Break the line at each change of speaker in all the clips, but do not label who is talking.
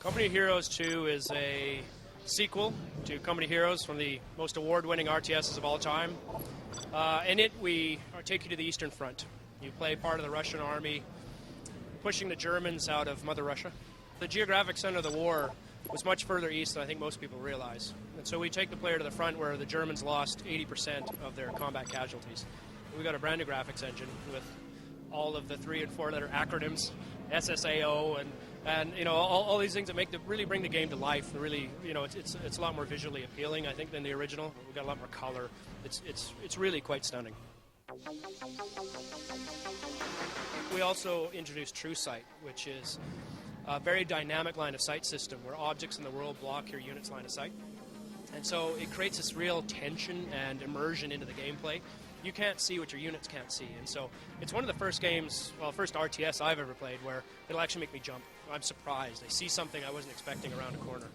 Company Heroes 2 is a sequel to Company Heroes, from the most award-winning RTSs of all time. In it, we take you to the Eastern Front. You play part of the Russian army, pushing the Germans out of Mother Russia. The geographic center of the war was much further east than I think most people realize. And so we take the player to the front where the Germans lost 80% of their combat casualties. We got a brand new graphics engine with all of the 3- and 4-letter acronyms, SSAO, and you know, all these things that really bring the game to life. Really, you know, it's a lot more visually appealing, I think, than the original. We got a lot more color. It's really quite stunning. We also introduced True Sight, which is a very dynamic line of sight system where objects in the world block your unit's line of sight. And so it creates this real tension and immersion into the gameplay. You can't see what your units can't see. And so it's one of the first games, well, first RTS I've ever played where it'll actually make me jump. I'm surprised. I see something I wasn't expecting around a corner.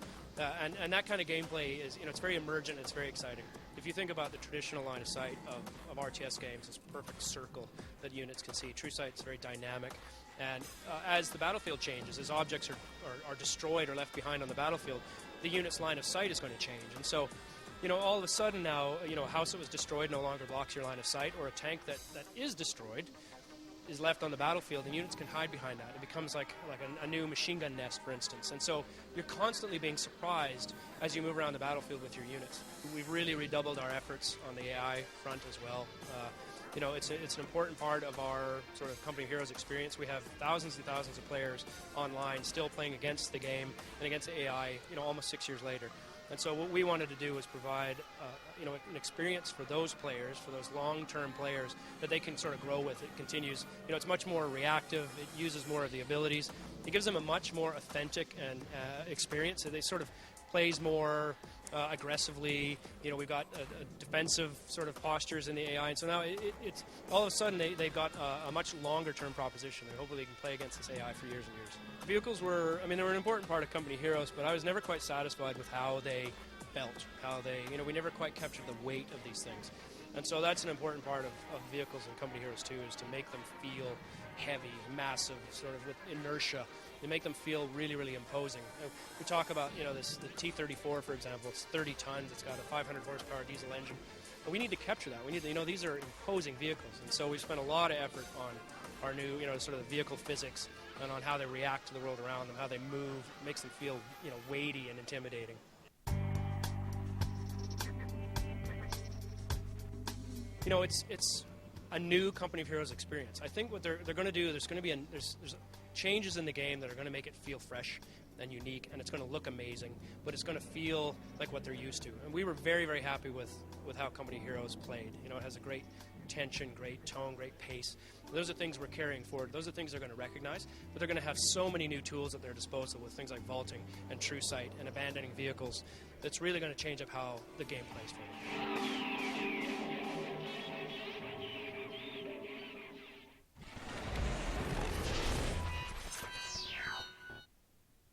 And that kind of gameplay is, you know, it's very emergent, it's very exciting. If you think about the traditional line of sight of RTS games, this perfect circle that units can see. True Sight is very dynamic. And as the battlefield changes, as objects are destroyed or left behind on the battlefield, the unit's line of sight is going to change. And so, you know, all of a sudden now, you know, a house that was destroyed no longer blocks your line of sight, or a tank that is destroyed is left on the battlefield, and units can hide behind that. It becomes like a new machine gun nest, for instance. And so you're constantly being surprised as you move around the battlefield with your units. We've really redoubled our efforts on the AI front as well. You know, it's an important part of our sort of Company Heroes experience. We have thousands and thousands of players online still playing against the game and against the AI, you know, almost 6 years later. And so what we wanted to do was provide, you know, an experience for those players, for those long-term players, that they can sort of grow with. It continues, you know, it's much more reactive. It uses more of the abilities. It gives them a much more authentic and experience. So they sort of plays more aggressively. You know, we've got defensive sort of postures in the AI, and so now it's all of a sudden they've got a much longer-term proposition. And hopefully they can play against this AI for years and years. Vehicles were, I mean, they were an important part of Company Heroes, but I was never quite satisfied with how they felt, how they, you know, we never quite captured the weight of these things. And so that's an important part of vehicles in Company Heroes 2, is to make them feel heavy, massive, sort of with inertia. They make them feel really, really imposing. We talk about, you know, the T-34, for example. It's 30 tons. It's got a 500 horsepower diesel engine. But we need to capture that. We need to, you know, these are imposing vehicles. And so we've spent a lot of effort on our new, you know, sort of vehicle physics and on how they react to the world around them, how they move. It makes them feel, you know, weighty and intimidating. You know, it's a new Company of Heroes experience. I think what they're going to do, there's going to be there's changes in the game that are going to make it feel fresh and unique, and it's going to look amazing, but it's going to feel like what they're used to. And we were very, very happy with how Company Heroes played. You know, it has a great tension, great tone, great pace. Those are things we're carrying forward. Those are things they're going to recognize, but they're going to have so many new tools at their disposal with things like vaulting and True Sight and abandoning vehicles that's really going to change up how the game plays for them.